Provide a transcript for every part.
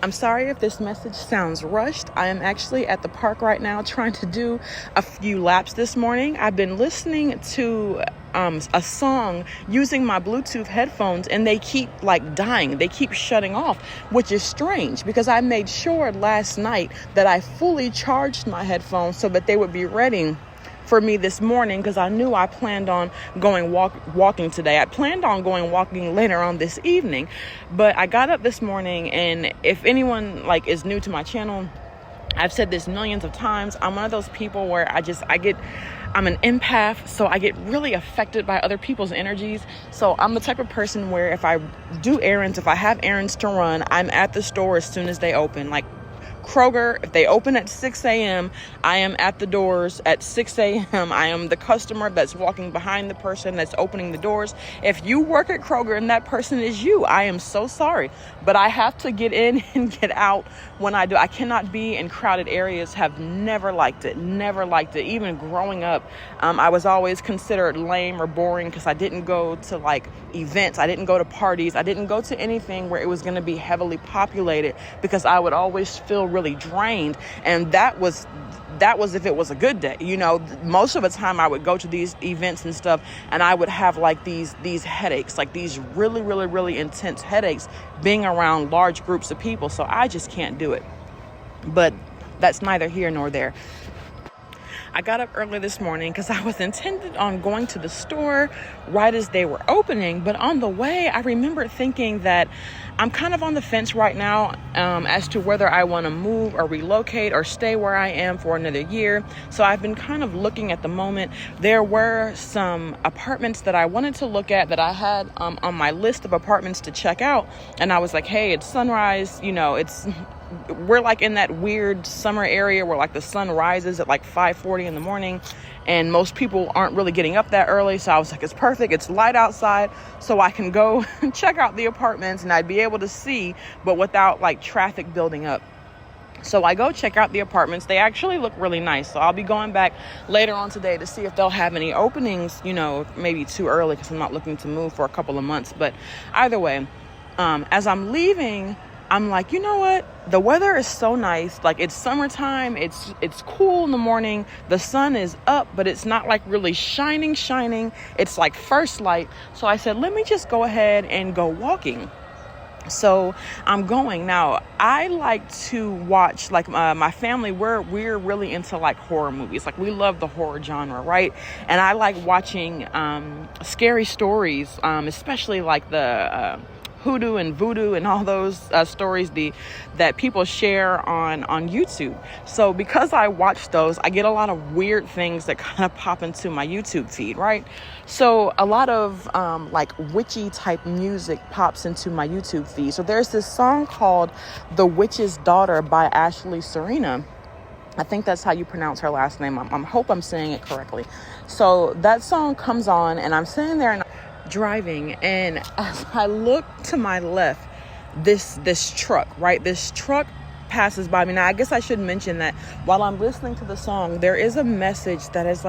I'm sorry if this message sounds rushed. I am actually at the park right now trying to do a few laps this morning. I've been listening to a song using my Bluetooth headphones, and they keep like dying. They keep shutting off, which is strange because I made sure last night that I fully charged my headphones so that they would be ready for me this morning, because I knew I planned on going walking today. I planned on going walking later on this evening, but I got up this morning, and if anyone is new to my channel, I've said this millions of times. I'm one of those people where I'm an empath, so I get really affected by other people's energies. So I'm the type of person where if I do errands, if I have errands to run, I'm at the store as soon as they open. Like Kroger, if they open at 6 a.m., I am at the doors at 6 a.m. I am the customer that's walking behind the person that's opening the doors. If you work at Kroger and that person is you, I am so sorry. But I have to get in and get out when I do. I cannot be in crowded areas. Have never liked it. Never liked it. Even growing up, I was always considered lame or boring because I didn't go to events. I didn't go to parties. I didn't go to anything where it was going to be heavily populated because I would always feel really drained. And that was if it was a good day. Most of the time I would go to these events and stuff, and I would have these headaches, these really, really, really intense headaches being around large groups of people. So I just can't do it. But that's neither here nor there. I got up early this morning because I was intended on going to the store right as they were opening. But on the way, I remember thinking that I'm kind of on the fence right now as to whether I want to move or relocate or stay where I am for another year. So I've been kind of looking at the moment. There were some apartments that I wanted to look at that I had on my list of apartments to check out. And I was like, hey, it's sunrise. We're in that weird summer area where the sun rises at 5:40 in the morning, and most people aren't really getting up that early. So I was like, it's perfect. It's light outside, so I can go check out the apartments and I'd be able to see, but without traffic building up. So I go check out the apartments. They actually look really nice. So I'll be going back later on today to see if they'll have any openings, maybe too early because I'm not looking to move for a couple of months. But either way, as I'm leaving, I'm like, you know what? The weather is so nice. It's summertime. It's cool in the morning. The sun is up, but it's not really shining. It's first light. So I said, let me just go ahead and go walking. So I'm going. Now, I like to watch, my family, we're really into horror movies. We love the horror genre, right? And I like watching scary stories, especially the hoodoo and voodoo and all those stories that people share on YouTube. So because I watch those, I get a lot of weird things that kind of pop into my YouTube feed, right? So a lot of witchy type music pops into my YouTube feed. So there's this song called The Witch's Daughter by Ashley Serena. I think that's how you pronounce her last name. I hope I'm saying it correctly. So that song comes on, and I'm sitting there and driving, and as I look to my left, this truck, right? This truck passes by me. Now, I guess I should mention that while I'm listening to the song, there is a message that has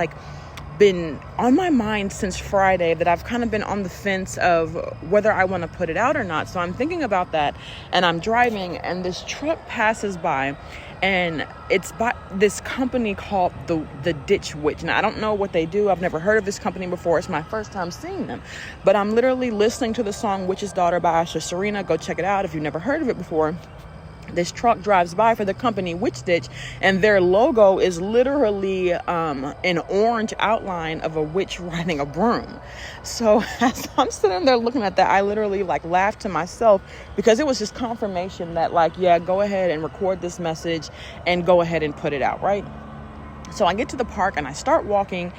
been on my mind since Friday that I've kind of been on the fence of whether I want to put it out or not. So I'm thinking about that, and I'm driving, and this truck passes by, and it's by this company called the Ditch Witch. Now, I don't know what they do. I've never heard of this company before. It's my first time seeing them. But I'm literally listening to the song Witch's Daughter by Ashley Serena. Go check it out if you've never heard of it before. This truck drives by for the company Witch Ditch, and their logo is literally an orange outline of a witch riding a broom. So as I'm sitting there looking at that, I literally laughed to myself because it was just confirmation that yeah, go ahead and record this message and go ahead and put it out, right? So I get to the park and I start walking,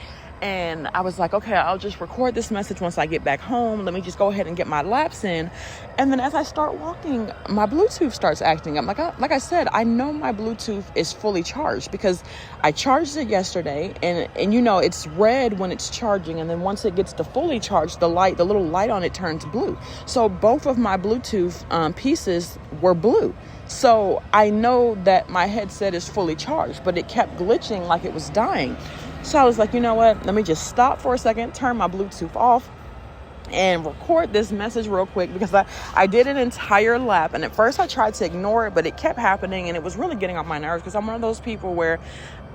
and I was like, okay, I'll just record this message once I get back home. Let me just go ahead and get my laps in. And then as I start walking, my Bluetooth starts acting up. Like I said, I know my Bluetooth is fully charged because I charged it yesterday, and it's red when it's charging, and then once it gets to fully charged, the little light on it turns blue. So both of my Bluetooth pieces were blue. So I know that my headset is fully charged, but it kept glitching like it was dying. So I was like, you know what? Let me just stop for a second, turn my Bluetooth off, and record this message real quick because I did an entire lap, and at first I tried to ignore it, but it kept happening and it was really getting on my nerves because I'm one of those people where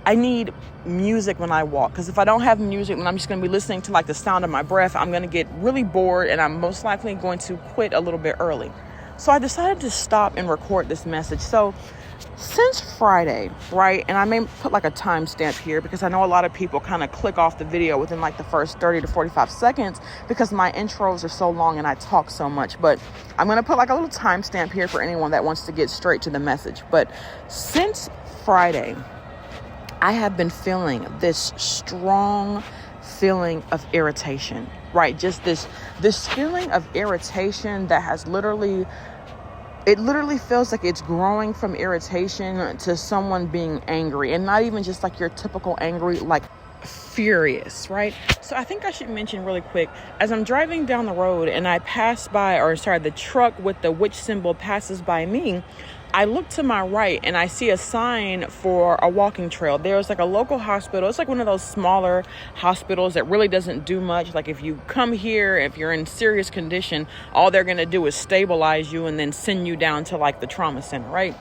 I need music when I walk, because if I don't have music, then I'm just going to be listening to like the sound of my breath. I'm going to get really bored and I'm most likely going to quit a little bit early. So I decided to stop and record this message. So since Friday, right, and I may put like a timestamp here because I know a lot of people kind of click off the video within like the first 30 to 45 seconds because my intros are so long and I talk so much. But I'm going to put like a little timestamp here for anyone that wants to get straight to the message. But since Friday, I have been feeling this strong feeling of irritation, right? Just this feeling of irritation that has literally feels like it's growing from irritation to someone being angry, and not even just like your typical angry, like furious, right? So I think I should mention really quick, as I'm driving down the road and the truck with the witch symbol passes by me, I look to my right and I see a sign for a walking trail. There's like a local hospital. It's like one of those smaller hospitals that really doesn't do much. Like if you come here, if you're in serious condition, all they're going to do is stabilize you and then send you down to like the trauma center, right?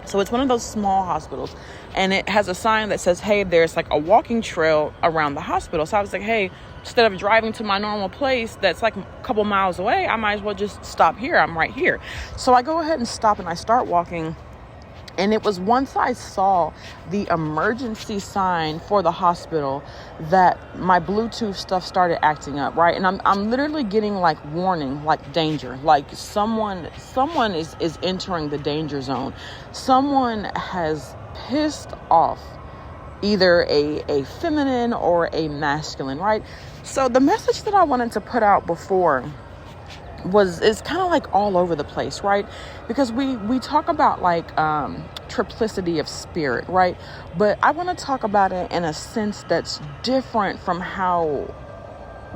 So it's one of those small hospitals, and it has a sign that says, hey, there's like a walking trail around the hospital. So I was like, hey, instead of driving to my normal place that's like a couple miles away, I might as well just stop here. I'm right here. So I go ahead and stop and I start walking. And it was once I saw the emergency sign for the hospital that my Bluetooth stuff started acting up, right? And I'm literally getting like warning, like danger, like someone is entering the danger zone. Someone has pissed off either a feminine or a masculine, right? So the message that I wanted to put out before is kind of like all over the place, right? Because we talk about like triplicity of spirit, right? But I want to talk about it in a sense that's different from how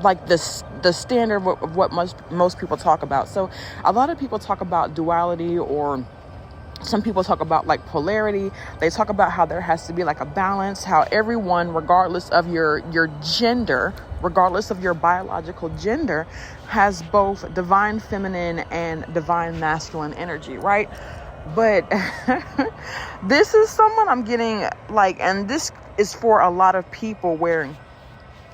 like the standard of what most people talk about. So a lot of people talk about duality, or some people talk about like polarity. They talk about how there has to be like a balance, how everyone, regardless of your gender, regardless of your biological gender, has both divine feminine and divine masculine energy, right? But this is someone I'm getting like, and this is for a lot of people where,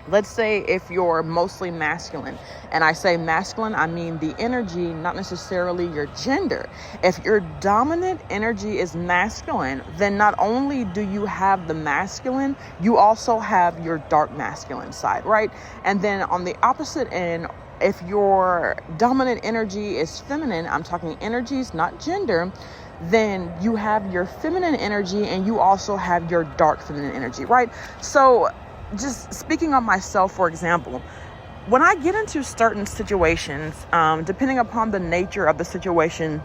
let's say if you're mostly masculine, and I say masculine, I mean the energy, not necessarily your gender. If your dominant energy is masculine, then not only do you have the masculine, you also have your dark masculine side, right? And then on the opposite end, if your dominant energy is feminine, I'm talking energies, not gender, then you have your feminine energy and you also have your dark feminine energy, right? So just speaking on myself, for example, when I get into certain situations, depending upon the nature of the situation,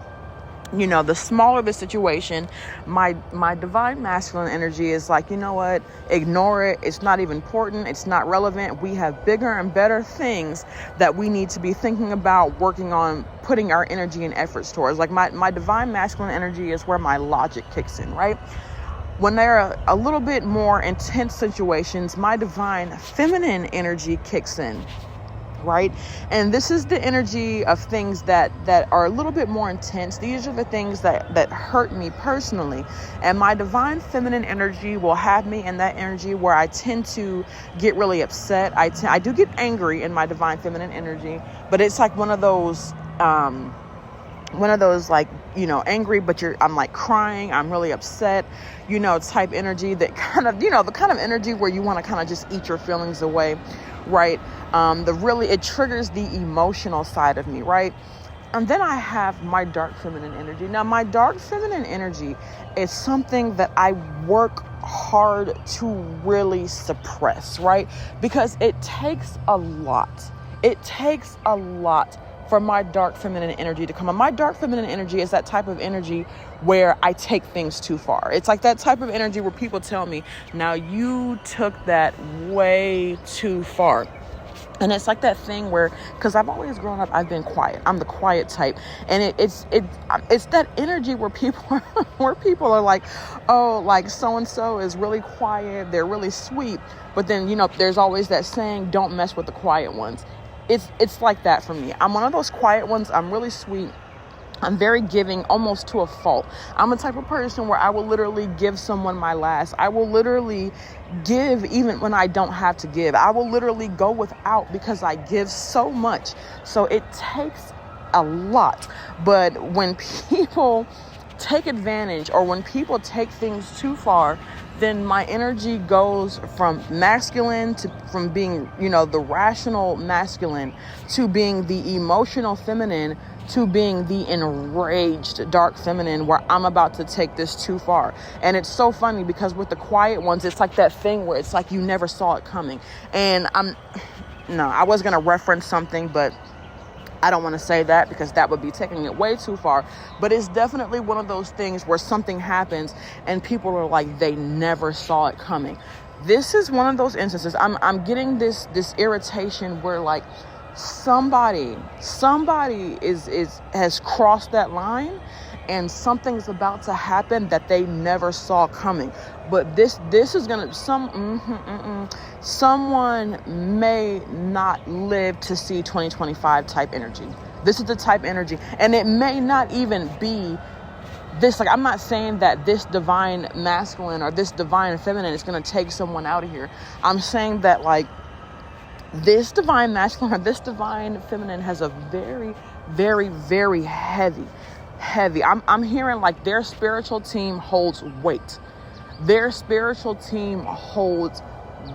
you know, the smaller the situation, my divine masculine energy is like, you know what, ignore it. It's not even important. It's not relevant. We have bigger and better things that we need to be thinking about, working on, putting our energy and efforts towards. Like my divine masculine energy is where my logic kicks in, right? When there are a little bit more intense situations, my divine feminine energy kicks in, right? And this is the energy of things that are a little bit more intense. These are the things that hurt me personally. And my divine feminine energy will have me in that energy where I tend to get really upset. I do get angry in my divine feminine energy, but it's like one of those like, you know, angry, but I'm like crying, I'm really upset, you know, type energy that kind of, you know, the kind of energy where you want to kind of just eat your feelings away, right? It triggers the emotional side of me, right? And then I have my dark feminine energy. Now, my dark feminine energy is something that I work hard to really suppress, right? Because it takes a lot. It takes a lot for my dark feminine energy to come on. My dark feminine energy is that type of energy where I take things too far. It's like that type of energy where people tell me, now you took that way too far. And it's like that thing where, because I've always grown up, I've been quiet. I'm the quiet type. And it's that energy where people are like, oh, like so-and-so is really quiet. They're really sweet. But then, you know, there's always that saying, don't mess with the quiet ones. it's like that for me. I'm one of those quiet ones. I'm really sweet. I'm very giving, almost to a fault. I'm a type of person where I will literally give someone my last. I will literally give even when I don't have to give. I will literally go without because I give so much. So it takes a lot. But when people take advantage, or when people take things too far, then my energy goes from masculine to from being, the rational masculine, to being the emotional feminine, to being the enraged dark feminine, where I'm about to take this too far. And it's so funny because with the quiet ones, it's like that thing where it's like you never saw it coming. And I was going to reference something, but I don't want to say that because that would be taking it way too far. But it's definitely one of those things where something happens and people are like, they never saw it coming. This is one of those instances. I'm getting this irritation where like somebody has crossed that line and something's about to happen that they never saw coming. But this is gonna someone may not live to see 2025 type energy. This is the type energy, and it may not even be this. Like, I'm not saying that this divine masculine or this divine feminine is gonna take someone out of here. I'm saying that like this divine masculine or this divine feminine has a very, very, very heavy. I'm hearing like their spiritual team holds weight. Their spiritual team holds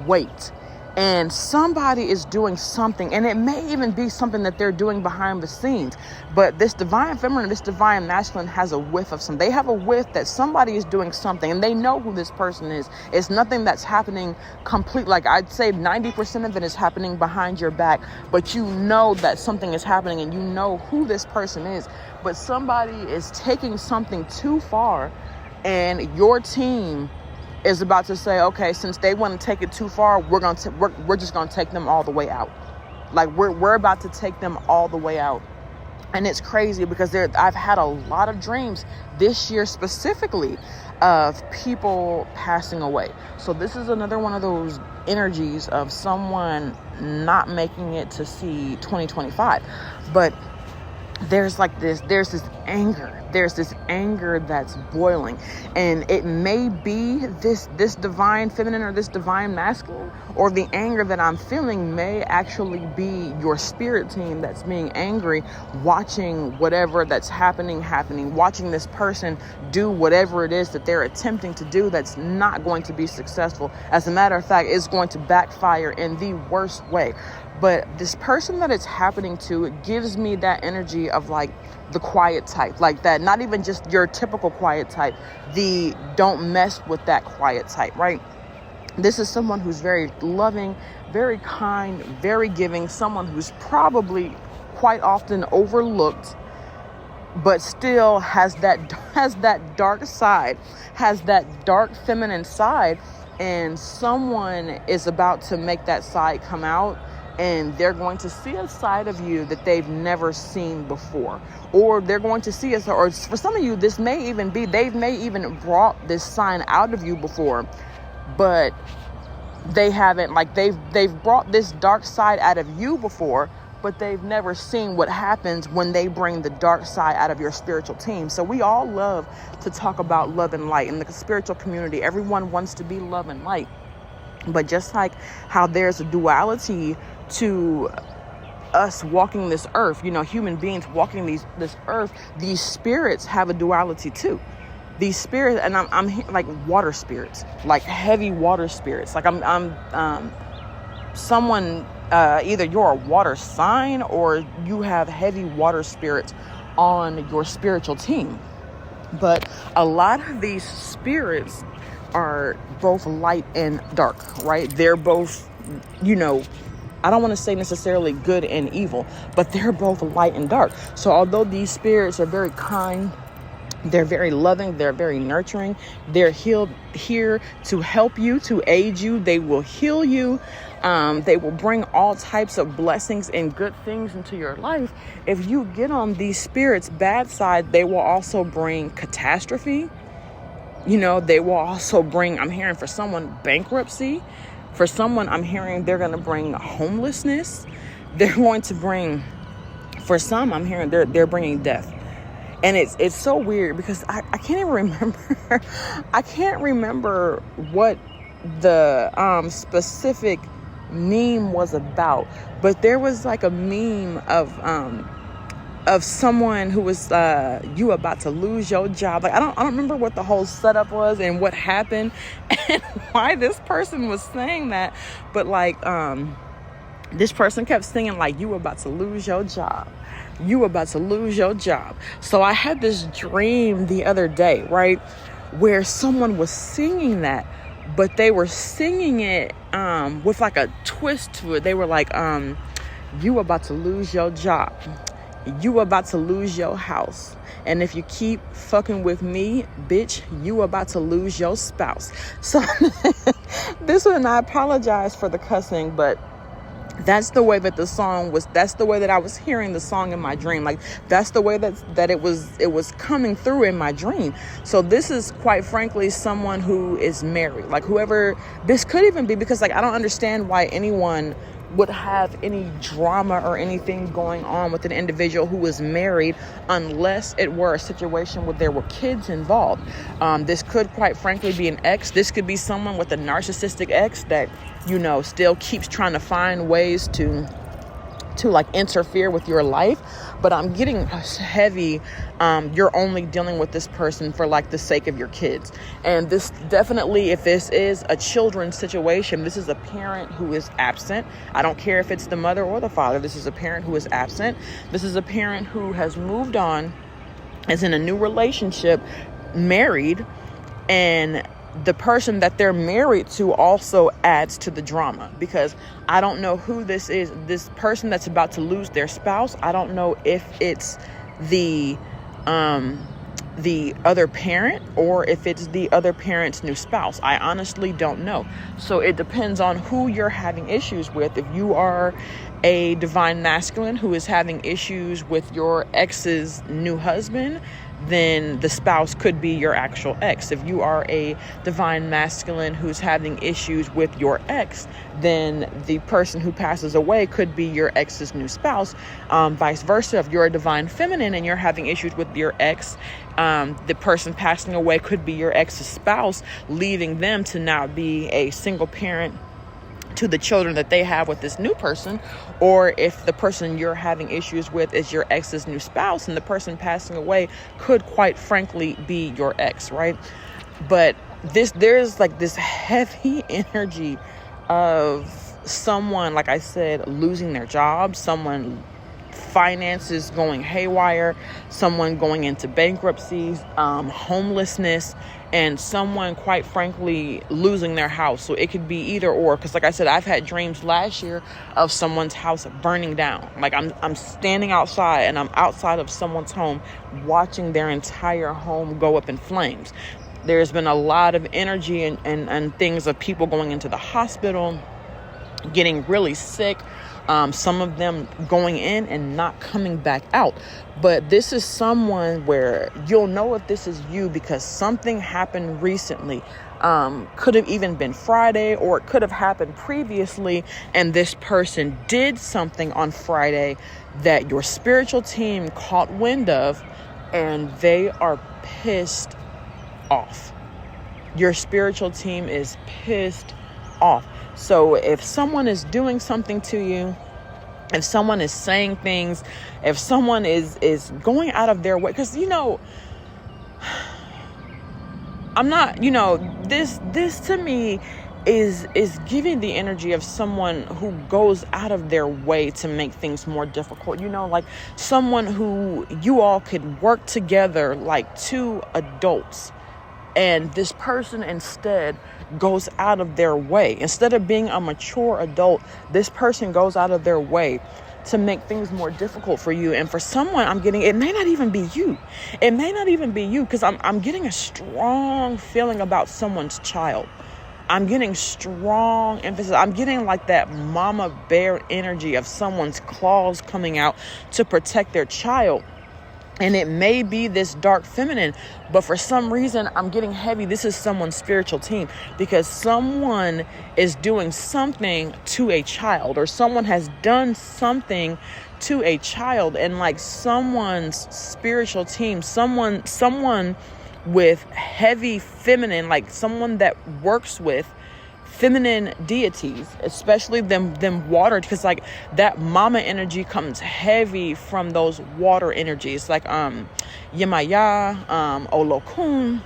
weight. And somebody is doing something, and it may even be something that they're doing behind the scenes. But this divine feminine, this divine masculine has a whiff of something. They have a whiff that somebody is doing something, and they know who this person is. It's nothing that's happening complete. Like I'd say 90% of it is happening behind your back, but you know that something is happening and you know who this person is. But somebody is taking something too far, and your team is about to say, okay, since they want to take it too far, we're just gonna take them all the way out. Like we're about to take them all the way out. And it's crazy because I've had a lot of dreams this year specifically of people passing away. So this is another one of those energies of someone not making it to see 2025. But there's this anger that's boiling, and it may be this divine feminine or this divine masculine, or the anger that I'm feeling may actually be your spirit team that's being angry, watching whatever that's happening, watching this person do whatever it is that they're attempting to do that's not going to be successful. As a matter of fact, it's going to backfire in the worst way. But this person that it's happening to, it gives me that energy of like the quiet type, like that, not even just your typical quiet type, the don't mess with that quiet type, right? This is someone who's very loving, very kind, very giving, someone who's probably quite often overlooked, but still has that dark side, has that dark feminine side, and someone is about to make that side come out. And they're going to see a side of you that they've never seen before. Or they're going to see or for some of you, this may even be, they may even brought this sign out of you before, but they haven't, like they've brought this dark side out of you before, but they've never seen what happens when they bring the dark side out of your spiritual team. So we all love to talk about love and light. In the spiritual community, everyone wants to be love and light. But just like how there's a duality to us walking this earth, human beings walking this earth, these spirits have a duality too. These spirits, and I'm like water spirits, like heavy water spirits. Like I'm someone, either you're a water sign or you have heavy water spirits on your spiritual team. But a lot of these spirits are both light and dark, right? They're both, I don't want to say necessarily good and evil, but they're both light and dark. So although these spirits are very kind, they're very loving, they're very nurturing, they're here to help you, to aid you. They will heal you. They will bring all types of blessings and good things into your life. If you get on these spirits' bad side, they will also bring catastrophe. They will also bring, I'm hearing for someone, bankruptcy. For someone, I'm hearing they're going to bring homelessness. they're going to bring, for some, I'm hearing they're bringing death. And it's so weird because I can't even remember. I can't remember what the specific meme was about, but there was like a meme of someone who was you about to lose your job. Like I don't remember what the whole setup was and what happened and why this person was saying that, but like this person kept singing like, you about to lose your job. You about to lose your job. So I had this dream the other day, right, where someone was singing that, but they were singing it with like a twist to it. They were like, you about to lose your job. You about to lose your house. And if you keep fucking with me, bitch, you about to lose your spouse. So this one, I apologize for the cussing, but that's the way that the song was. That's the way that I was hearing the song in my dream. Like that's the way that it was coming through in my dream. So this is quite frankly someone who is married. Like whoever this could even be, because like I don't understand why anyone would have any drama or anything going on with an individual who is married unless it were a situation where there were kids involved. This could quite frankly be an ex. This could be someone with a narcissistic ex that, you know, still keeps trying to find ways to like interfere with your life. But I'm getting heavy. You're only dealing with this person for like the sake of your kids. And this definitely, if this is a children's situation, this is a parent who is absent. I don't care if it's the mother or the father. This is a parent who is absent. This is a parent who has moved on, is in a new relationship, married, and the person that they're married to also adds to the drama, because I don't know who this is. This person that's about to lose their spouse, I don't know if it's the other parent or if it's the other parent's new spouse. I honestly don't know. So it depends on who you're having issues with. If you are a divine masculine who is having issues with your ex's new husband, then the spouse could be your actual ex. If you are a divine masculine who's having issues with your ex, then the person who passes away could be your ex's new spouse. Vice versa, if you're a divine feminine and you're having issues with your ex, the person passing away could be your ex's spouse, leaving them to now be a single parent to the children that they have with this new person. Or if the person you're having issues with is your ex's new spouse and the person passing away could quite frankly be your ex, right? But there's like this heavy energy of someone, like I said, losing their job, someone finances going haywire, someone going into bankruptcy, homelessness, and someone quite frankly losing their house. So it could be either or, because like I said, I've had dreams last year of someone's house burning down. Like I'm standing outside and I'm outside of someone's home watching their entire home go up in flames. There's been a lot of energy and things of people going into the hospital, getting really sick. Some of them going in and not coming back out. But this is someone where you'll know if this is you because something happened recently. Could have even been Friday, or it could have happened previously, and this person did something on Friday that your spiritual team caught wind of, and they are pissed off. Your spiritual team is pissed off. So if someone is doing something to you, if someone is saying things, if someone is going out of their way, because, you know, I'm not, you know, this to me is giving the energy of someone who goes out of their way to make things more difficult. You know, like someone who you all could work together like two adults, and this person instead goes out of their way. Instead of being a mature adult, this person goes out of their way to make things more difficult for you. And for someone, I'm getting, it may not even be you. It may not even be you, because I'm getting a strong feeling about someone's child. I'm getting strong emphasis. I'm getting like that mama bear energy of someone's claws coming out to protect their child. And it may be this dark feminine, but for some reason I'm getting heavy. This is someone's spiritual team, because someone is doing something to a child, or someone has done something to a child, and like someone's spiritual team, someone with heavy feminine, like someone that works with feminine deities, especially them water, because like that mama energy comes heavy from those water energies, like Yemaya, Olokun,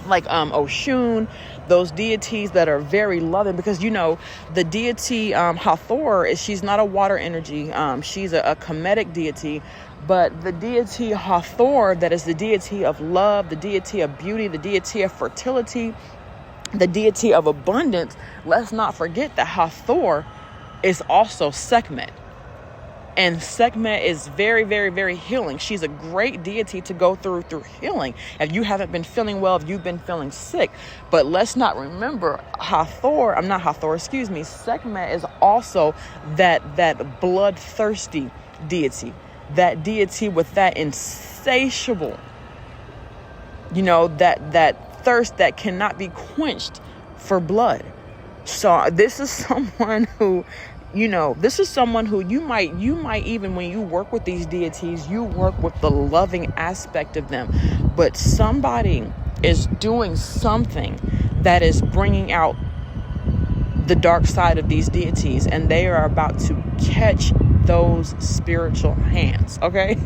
like Oshun, those deities that are very loving, because the deity Hathor she's not a water energy, she's a Kemetic deity. But the deity Hathor, that is the deity of love, the deity of beauty, the deity of fertility, the deity of abundance, let's not forget that Hathor is also Sekhmet. And Sekhmet is very, very, very healing. She's a great deity to go through healing. If you haven't been feeling well, if you've been feeling sick. But let's not remember Sekhmet is also that bloodthirsty deity. That deity with that insatiable, that thirst that cannot be quenched for blood. So this is someone who, you might even, when you work with these deities, you work with the loving aspect of them, but somebody is doing something that is bringing out the dark side of these deities, and they are about to catch those spiritual hands. Okay.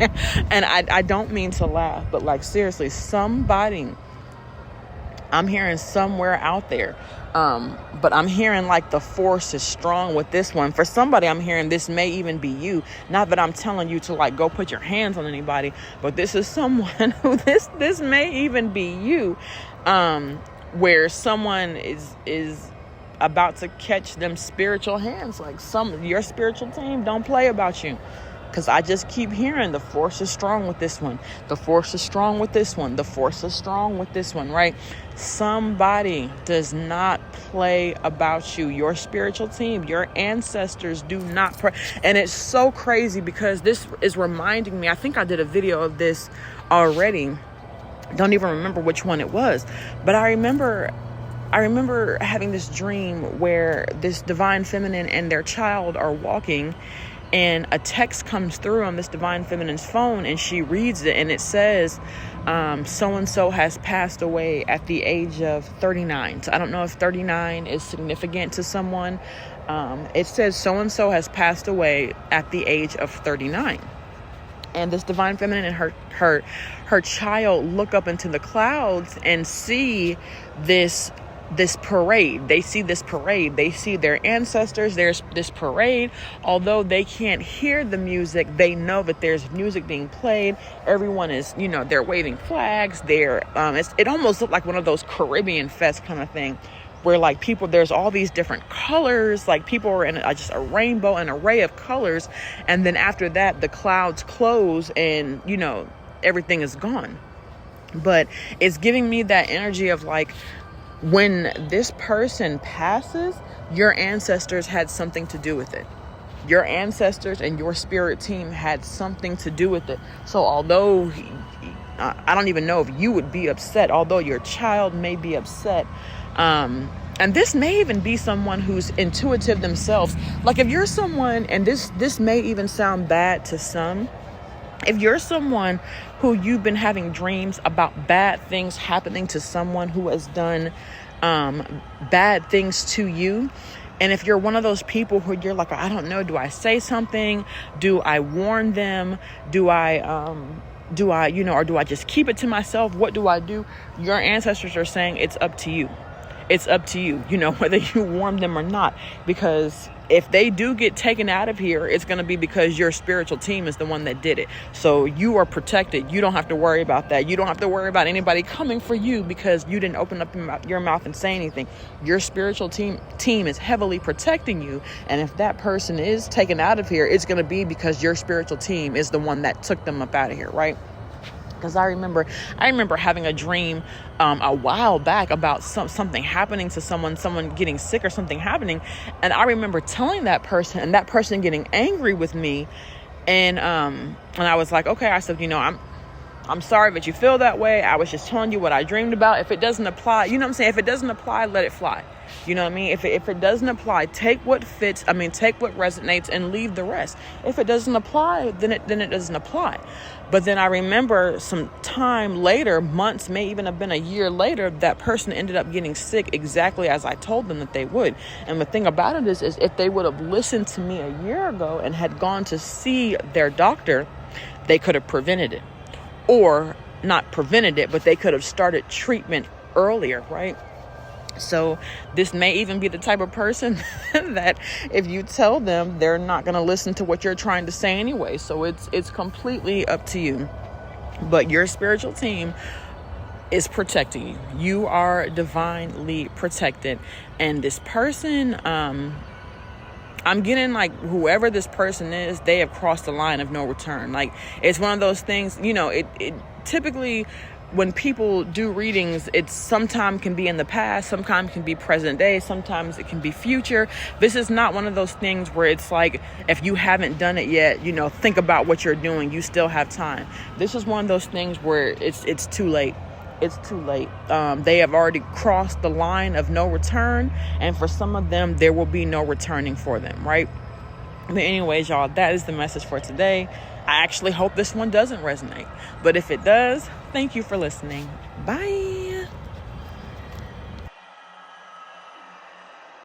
And I don't mean to laugh, but like seriously, somebody, I'm hearing somewhere out there, but I'm hearing like the force is strong with this one. For somebody, I'm hearing this may even be you. Not that I'm telling you to like go put your hands on anybody, but this is someone who this may even be you, where someone is about to catch them spiritual hands. Like your spiritual team don't play about you. Because I just keep hearing the force is strong with this one. The force is strong with this one. The force is strong with this one, right? Somebody does not play about you. Your spiritual team, your ancestors do not play. And it's so crazy because this is reminding me, I think I did a video of this already. Don't even remember which one it was. But I remember having this dream where this divine feminine and their child are walking, and a text comes through on this divine feminine's phone, and she reads it, and it says, so-and-so has passed away at the age of 39. So I don't know if 39 is significant to someone. It says so-and-so has passed away at the age of 39. And this divine feminine and her child look up into the clouds and see this parade. They see this parade. They see their ancestors. There's this parade. Although they can't hear the music, they know that there's music being played. Everyone is, they're waving flags. It almost looked like one of those Caribbean fest kind of thing, where like people, there's all these different colors, like people are in just a rainbow, an array of colors. And then after that, the clouds close and, everything is gone. But it's giving me that energy of like, when this person passes, your ancestors had something to do with it. Your ancestors and your spirit team had something to do with it. So although I don't even know if you would be upset, although your child may be upset, and this may even be someone who's intuitive themselves. Like if you're someone, and this may even sound bad to some, if you're someone who you've been having dreams about bad things happening to someone who has done bad things to you, and if you're one of those people who you're like, I don't know, do I say something? Do I warn them? Do I, or do I just keep it to myself? What do I do? Your ancestors are saying it's up to you. It's up to you, whether you warn them or not, because if they do get taken out of here, it's going to be because your spiritual team is the one that did it. So you are protected. You don't have to worry about that. You don't have to worry about anybody coming for you because you didn't open up your mouth and say anything. Your spiritual team is heavily protecting you. And if that person is taken out of here, it's going to be because your spiritual team is the one that took them up out of here, right? Because I remember having a dream a while back about something happening to someone getting sick or something happening. And I remember telling that person, and that person getting angry with me. And I was like, okay, I said, I'm sorry that you feel that way. I was just telling you what I dreamed about. If it doesn't apply, you know what I'm saying? If it doesn't apply, let it fly. You know what I mean? If it doesn't apply, take what fits. Take what resonates and leave the rest. If it doesn't apply, then it doesn't apply. But then I remember some time later, months, may even have been a year later, that person ended up getting sick exactly as I told them that they would. And the thing about it is if they would have listened to me a year ago and had gone to see their doctor, they could have prevented it. Or not prevented it, but they could have started treatment earlier, right? So this may even be the type of person that if you tell them, they're not going to listen to what you're trying to say anyway. So it's completely up to you. But your spiritual team is protecting you. You are divinely protected. And this person, I'm getting like whoever this person is, they have crossed the line of no return. Like, it's one of those things, it typically when people do readings, it sometimes can be in the past, sometimes can be present day, sometimes it can be future. This is not one of those things where it's like, if you haven't done it yet, think about what you're doing. You still have time. This is one of those things where it's too late. It's too late. They have already crossed the line of no return. And for some of them, there will be no returning for them, right? But anyways, y'all, that is the message for today. I actually hope this one doesn't resonate. But if it does, thank you for listening. Bye.